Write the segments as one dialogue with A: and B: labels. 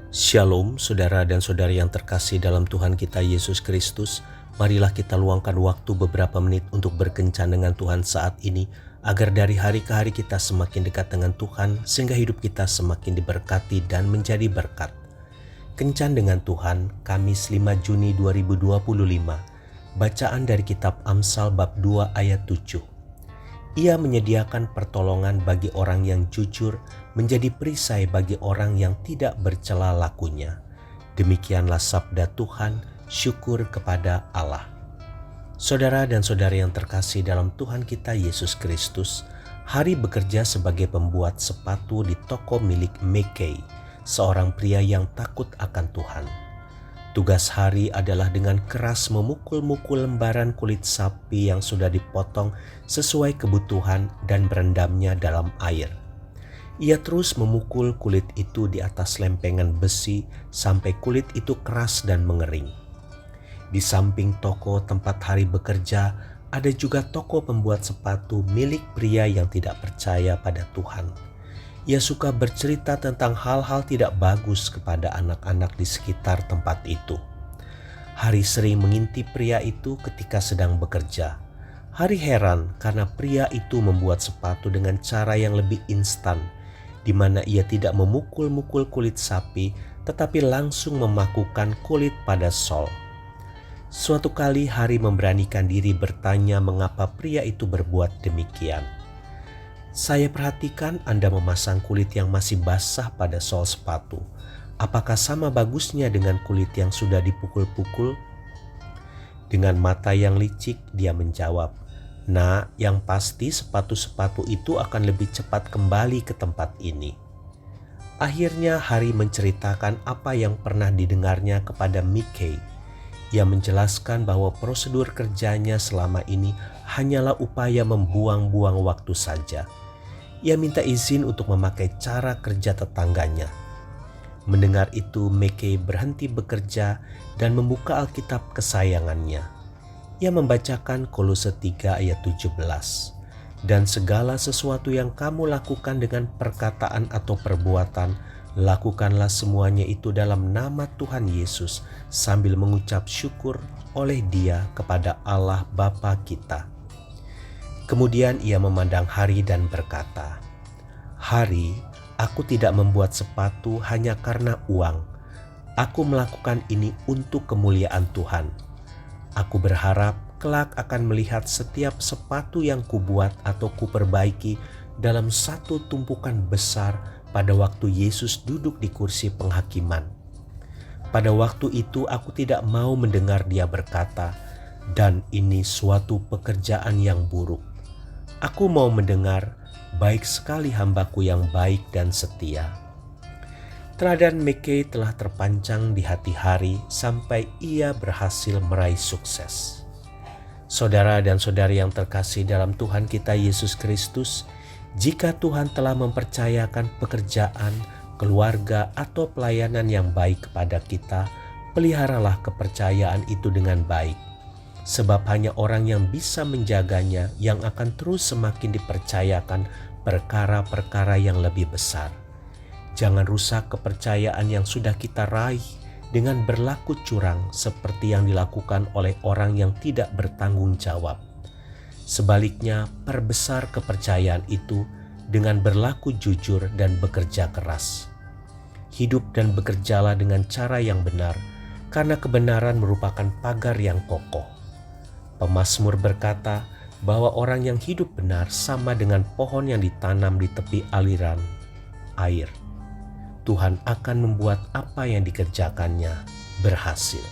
A: Shalom saudara dan saudari yang terkasih dalam Tuhan kita Yesus Kristus. Marilah kita luangkan waktu beberapa menit untuk berkencan dengan Tuhan saat ini, agar dari hari ke hari kita semakin dekat dengan Tuhan, sehingga hidup kita semakin diberkati dan menjadi berkat. Kencan dengan Tuhan, Kamis 5 Juni 2025. Bacaan dari kitab Amsal bab 2 ayat 7. Ia menyediakan pertolongan bagi orang yang jujur, menjadi perisai bagi orang yang tidak bercela lakunya. Demikianlah sabda Tuhan, syukur kepada Allah. Saudara dan saudari yang terkasih dalam Tuhan kita Yesus Kristus, Hari bekerja sebagai pembuat sepatu di toko milik Mackay, seorang pria yang takut akan Tuhan. Tugas Hari adalah dengan keras memukul-mukul lembaran kulit sapi yang sudah dipotong sesuai kebutuhan dan berendamnya dalam air. Ia terus memukul kulit itu di atas lempengan besi sampai kulit itu keras dan mengering. Di samping toko tempat Hari bekerja, ada juga toko pembuat sepatu milik pria yang tidak percaya pada Tuhan. Ia suka bercerita tentang hal-hal tidak bagus kepada anak-anak di sekitar tempat itu. Hari sering mengintip pria itu ketika sedang bekerja. Hari heran karena pria itu membuat sepatu dengan cara yang lebih instan, di mana ia tidak memukul-mukul kulit sapi, tetapi langsung memakukan kulit pada sol. Suatu kali Hari memberanikan diri bertanya mengapa pria itu berbuat demikian. Saya perhatikan Anda memasang kulit yang masih basah pada sol sepatu. Apakah sama bagusnya dengan kulit yang sudah dipukul-pukul? Dengan mata yang licik dia menjawab, "Nah, yang pasti sepatu-sepatu itu akan lebih cepat kembali ke tempat ini." Akhirnya Hari menceritakan apa yang pernah didengarnya kepada Mackay. Ia menjelaskan bahwa prosedur kerjanya selama ini hanyalah upaya membuang-buang waktu saja. Ia minta izin untuk memakai cara kerja tetangganya. Mendengar itu, Mackay berhenti bekerja dan membuka Alkitab kesayangannya. Ia membacakan Kolose 3 ayat 17. Dan segala sesuatu yang kamu lakukan dengan perkataan atau perbuatan, lakukanlah semuanya itu dalam nama Tuhan Yesus sambil mengucap syukur oleh Dia kepada Allah Bapa kita. Kemudian ia memandang Hari dan berkata, "Hari, aku tidak membuat sepatu hanya karena uang. Aku melakukan ini untuk kemuliaan Tuhan. Aku berharap kelak akan melihat setiap sepatu yang kubuat atau kuperbaiki dalam satu tumpukan besar pada waktu Yesus duduk di kursi penghakiman. Pada waktu itu aku tidak mau mendengar Dia berkata, 'Dan ini suatu pekerjaan yang buruk.' Aku mau mendengar, 'Baik sekali hambaku yang baik dan setia.'" Teladan Mackay telah terpancang di hati Hari sampai ia berhasil meraih sukses. Saudara dan saudari yang terkasih dalam Tuhan kita Yesus Kristus, jika Tuhan telah mempercayakan pekerjaan, keluarga, atau pelayanan yang baik kepada kita, peliharalah kepercayaan itu dengan baik. Sebab hanya orang yang bisa menjaganya yang akan terus semakin dipercayakan perkara-perkara yang lebih besar. Jangan rusak kepercayaan yang sudah kita raih dengan berlaku curang seperti yang dilakukan oleh orang yang tidak bertanggung jawab. Sebaliknya, perbesar kepercayaan itu dengan berlaku jujur dan bekerja keras. Hidup dan bekerjalah dengan cara yang benar, karena kebenaran merupakan pagar yang kokoh. Pemazmur berkata bahwa orang yang hidup benar sama dengan pohon yang ditanam di tepi aliran air. Tuhan akan membuat apa yang dikerjakannya berhasil.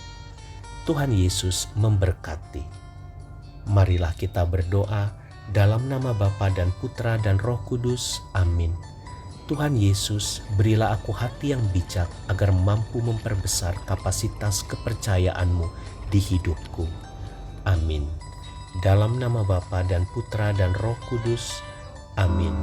A: Tuhan Yesus memberkati. Marilah kita berdoa dalam nama Bapa dan Putra dan Roh Kudus. Amin. Tuhan Yesus, berilah aku hati yang bijak agar mampu memperbesar kapasitas kepercayaan-Mu di hidupku. Amin. Dalam nama Bapa dan Putra dan Roh Kudus. Amin.